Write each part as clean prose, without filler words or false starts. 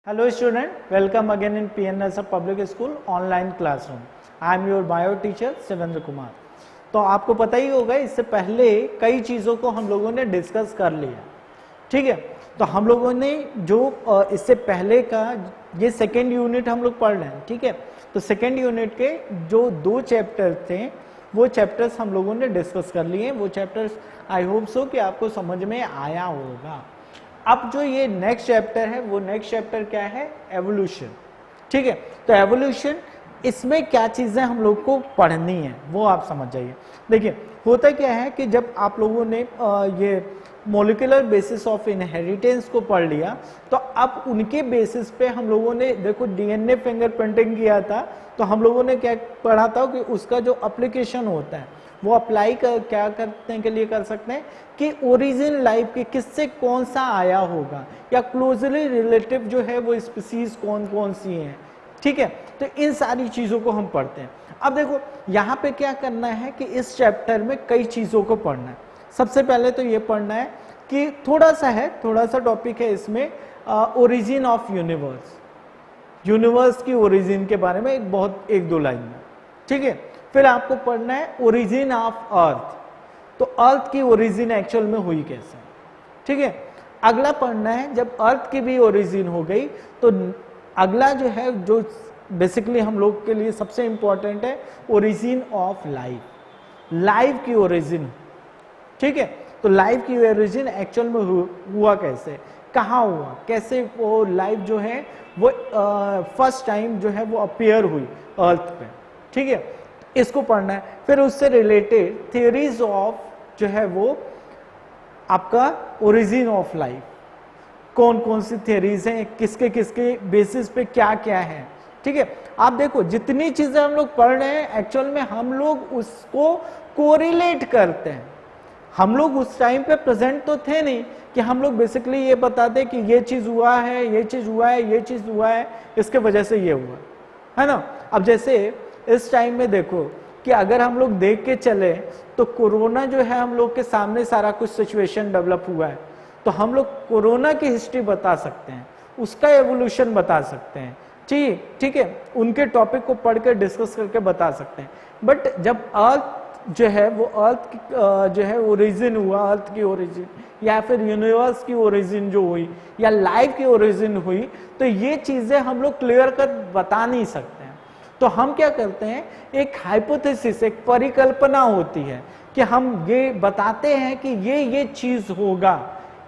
Hello student, welcome again in PNS Public School online classroom. I am your bio teacher Shivendra Kumar. तो आपको पता ही होगा इससे पहले कई चीज़ों को हम लोगों ने डिस्कस कर लिया, ठीक है। तो हम लोगों ने जो इससे पहले का ये सेकेंड यूनिट हम लोग पढ़ रहे हैं, ठीक है। तो सेकेंड यूनिट के जो 2 चैप्टर थे वो चैप्टर्स हम लोगों ने डिस्कस कर लिए। वो चैप्टर्स आई होप सो कि आपको समझ में आया होगा। अब जो ये नेक्स्ट चैप्टर है वो नेक्स्ट चैप्टर क्या है, एवोल्यूशन, ठीक है। तो एवोल्यूशन इसमें क्या चीजें हम लोग को पढ़नी है वो आप समझ जाइए। देखिए होता क्या है कि जब आप लोगों ने ये मॉलिक्यूलर बेसिस ऑफ इनहेरिटेंस को पढ़ लिया तो अब उनके बेसिस पे हम लोगों ने देखो डीएनए फिंगरप्रिंटिंग किया था। तो हम लोगों ने क्या पढ़ा था कि उसका जो एप्लीकेशन होता है वो अप्लाई क्या करने के लिए कर सकते हैं कि ओरिजिन लाइफ के किससे कौन सा आया होगा या क्लोजली रिलेटिव जो है वो स्पीसीज कौन कौन सी हैं, ठीक है। तो इन सारी चीज़ों को हम पढ़ते हैं। अब देखो यहाँ पे क्या करना है कि इस चैप्टर में कई चीज़ों को पढ़ना है। सबसे पहले तो ये पढ़ना है कि थोड़ा सा टॉपिक है इसमें ओरिजिन ऑफ यूनिवर्स, यूनिवर्स की ओरिजिन के बारे में एक दो लाइन में, ठीक है। फिर आपको पढ़ना है ओरिजिन ऑफ अर्थ, तो अर्थ की ओरिजिन एक्चुअल में हुई कैसे, ठीक है। अगला पढ़ना है जब अर्थ की भी ओरिजिन हो गई तो अगला जो है जो बेसिकली हम लोग के लिए सबसे इंपॉर्टेंट है ओरिजिन ऑफ लाइफ, लाइफ की ओरिजिन, ठीक है। तो लाइफ की ओरिजिन एक्चुअल में हुआ कैसे, कहाँ हुआ, कैसे वो लाइफ जो है वो फर्स्ट टाइम जो है वो अपीयर हुई अर्थ पे, ठीक है। इसको पढ़ना है। फिर उससे रिलेटेड थियरीज ऑफ जो है वो आपका ओरिजिन ऑफ लाइफ, कौन कौन सी थियरीज हैं, किसके किसके बेसिस पे क्या क्या है, ठीक है। आप देखो जितनी चीजें हम लोग पढ़ रहे हैं एक्चुअल में हम लोग उसको कोरिलेट करते हैं। हम लोग उस टाइम पे प्रेजेंट तो थे नहीं कि हम लोग बेसिकली ये बताते कि ये चीज हुआ है, ये चीज हुआ है, ये चीज हुआ है, इसके वजह से ये हुआ है ना। अब जैसे इस टाइम में देखो कि अगर हम लोग देख के चले तो कोरोना जो है हम लोग के सामने सारा कुछ सिचुएशन डेवलप हुआ है, तो हम लोग कोरोना की हिस्ट्री बता सकते हैं, उसका एवोल्यूशन बता सकते हैं, ठीक है। उनके टॉपिक को पढ़ के डिस्कस करके बता सकते हैं। बट जब अर्थ जो है वो अर्थ जो है ओरिजिन हुआ, अर्थ की ओरिजिन या फिर यूनिवर्स की ओरिजिन जो हुई या लाइफ की ओरिजिन हुई, तो ये चीजें हम लोग क्लियर कर बता नहीं सकते हैं। तो हम क्या करते हैं, एक हाइपोथेसिस, एक परिकल्पना होती है कि हम ये बताते हैं कि ये चीज होगा,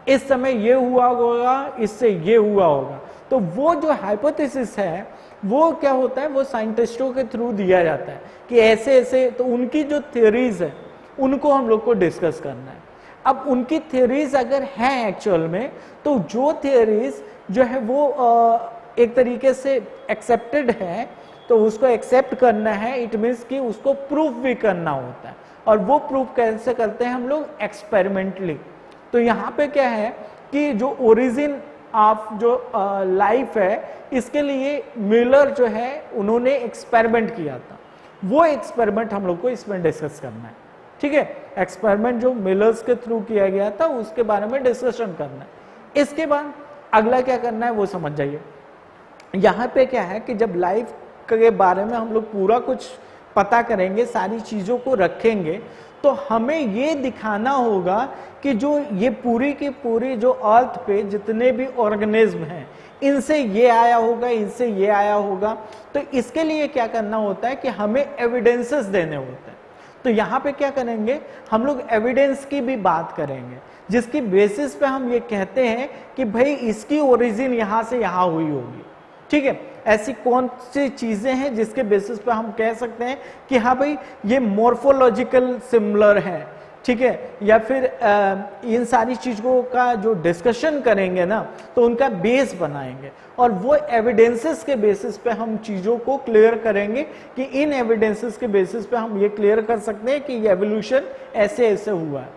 इस समय ये हुआ होगा, इससे ये हुआ होगा। तो वो जो हाइपोथेसिस है वो क्या होता है, वो साइंटिस्टों के थ्रू दिया जाता है कि ऐसे ऐसे, तो उनकी जो थ्योरीज है उनको हम लोग को डिस्कस करना है। अब उनकी थ्योरीज अगर हैं एक्चुअल में, तो जो थ्योरीज जो है वो एक तरीके से एक्सेप्टेड है तो उसको एक्सेप्ट करना है, इट मीन्स कि उसको प्रूफ भी करना होता है। और वो प्रूफ कैसे करते हैं हम लोग, एक्सपेरिमेंटली। तो यहाँ पे क्या है कि जो ओरिजिन ऑफ जो लाइफ है इसके लिए मिलर जो है उन्होंने एक्सपेरिमेंट किया था, वो एक्सपेरिमेंट हम लोग को इसमें डिस्कस करना है, ठीक है। एक्सपेरिमेंट जो मिलर्स के थ्रू किया गया था उसके बारे में डिस्कशन करना है। इसके बाद अगला क्या करना है वो समझ जाइए। यहाँ पे क्या है कि जब लाइफ के बारे में हम लोग पूरा कुछ पता करेंगे, सारी चीजों को रखेंगे, तो हमें ये दिखाना होगा कि जो ये पूरी की पूरी जो अर्थ पे जितने भी ऑर्गेनिज्म हैं इनसे ये आया होगा, इनसे ये आया होगा। तो इसके लिए क्या करना होता है कि हमें एविडेंसेस देने होते हैं। तो यहाँ पे क्या करेंगे, हम लोग एविडेंस की भी बात करेंगे जिसकी बेसिस पे हम ये कहते हैं कि भाई इसकी ओरिजिन यहाँ से यहाँ हुई होगी, ठीक है। ऐसी कौन सी चीजें हैं जिसके बेसिस पे हम कह सकते हैं कि हाँ भाई ये मॉर्फोलॉजिकल सिमिलर है, ठीक है। या फिर इन सारी चीजों का जो डिस्कशन करेंगे ना तो उनका बेस बनाएंगे और वो एविडेंसेस के बेसिस पे हम चीजों को क्लियर करेंगे कि इन एविडेंसेस के बेसिस पे हम ये क्लियर कर सकते हैं कि ये एवोल्यूशन ऐसे ऐसे हुआ है,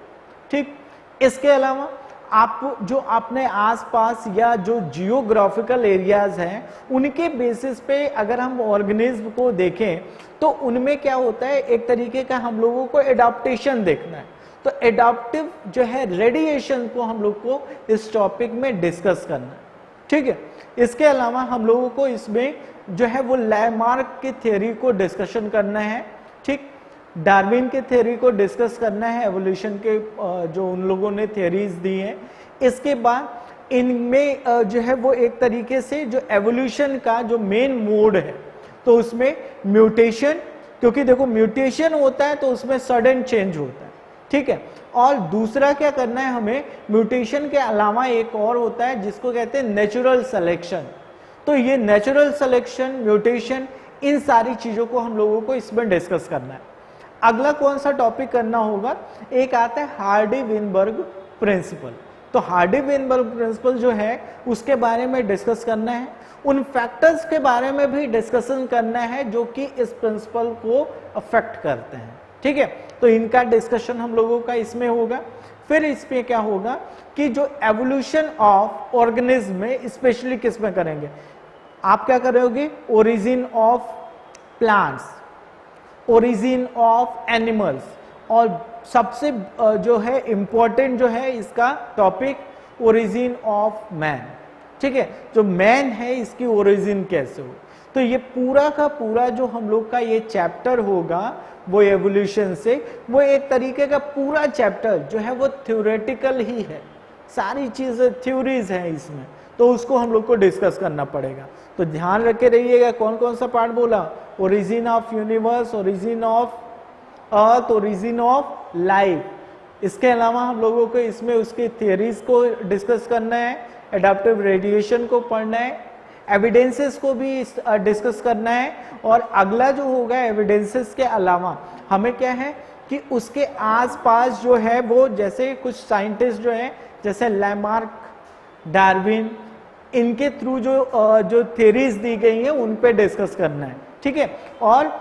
ठीक। इसके अलावा आप जो अपने आसपास या जो जियोग्राफिकल एरियाज हैं उनके बेसिस पे अगर हम ऑर्गेनिज्म को देखें तो उनमें क्या होता है, एक तरीके का हम लोगों को एडाप्टेशन देखना है। तो एडाप्टिव जो है रेडिएशन को हम लोग को इस टॉपिक में डिस्कस करना है, ठीक है। इसके अलावा हम लोगों को इसमें जो है वो लैमार्क की थ्योरी को डिस्कशन करना है, ठीक, डार्विन के थ्योरी को डिस्कस करना है, एवोल्यूशन के जो उन लोगों ने थ्योरीज दी हैं। इसके बाद इनमें जो है वो एक तरीके से जो एवोल्यूशन का जो मेन मोड है, तो उसमें म्यूटेशन, क्योंकि देखो म्यूटेशन होता है तो उसमें सडन चेंज होता है, ठीक है। और दूसरा क्या करना है हमें, म्यूटेशन के अलावा एक और होता है जिसको कहते हैं नेचुरल सिलेक्शन। तो ये नेचुरल सिलेक्शन, म्यूटेशन, इन सारी चीजों को हम लोगों को इसमें डिस्कस करना है। अगला कौन सा टॉपिक करना होगा, एक आता है हार्डी-वेनबर्ग प्रिंसिपल। तो हार्डी-वेनबर्ग प्रिंसिपल जो है उसके बारे में डिस्कस करना है, उन फैक्टर्स के बारे में भी डिस्कशन करना है जो कि इस प्रिंसिपल को अफेक्ट करते हैं, ठीक है। तो इनका डिस्कशन हम लोगों का इसमें होगा। फिर इसमें क्या होगा कि जो एवोल्यूशन ऑफ ऑर्गेनिज्म में स्पेशली किस में करेंगे, आप क्या करोगे, origin of plants, origin of animals, और सबसे जो है इंपॉर्टेंट जो है इसका टॉपिक, ओरिजिन ऑफ मैन, ठीक है। जो मैन है इसकी ओरिजिन कैसे हो। तो ये पूरा का पूरा जो हम लोग का ये चैप्टर होगा वो एवोल्यूशन से, वो एक तरीके का पूरा चैप्टर जो है वो थ्योरेटिकल ही है, सारी चीजें थ्योरीज हैं इसमें, तो उसको हम लोग को डिस्कस करना पड़ेगा। तो ध्यान रखे रहिएगा कौन कौन सा पार्ट बोला, origin of universe, origin of earth, origin of life. इसके अलावा हम लोगों को इसमें उसके थियरीज को डिस्कस करना है, एडाप्टिव रेडिएशन को पढ़ना है, एविडेंसेस को भी डिस्कस करना है। और अगला जो होगा एविडेंसेस के अलावा हमें क्या है कि उसके आसपास जो है वो, जैसे कुछ साइंटिस्ट जो है जैसे लैमार्क, डार्विन, इनके थ्रू जो थ्योरीज दी गई हैं उन पे डिस्कस करना है, ठीक है। और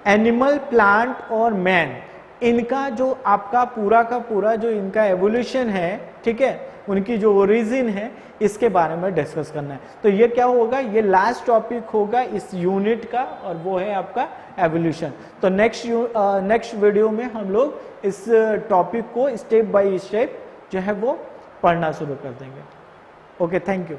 एनिमल, प्लांट और मैन, इनका जो आपका पूरा का पूरा जो इनका एवोल्यूशन है, ठीक है, उनकी जो ओरिजिन है, इसके बारे में डिस्कस करना है। तो ये क्या होगा, ये लास्ट टॉपिक होगा इस यूनिट का, और वो है आपका एवोल्यूशन। तो नेक्स्ट वीडियो में हम लोग इस टॉपिक को स्टेप बाय स्टेप जो है वो पढ़ना शुरू कर देंगे। Okay, thank you.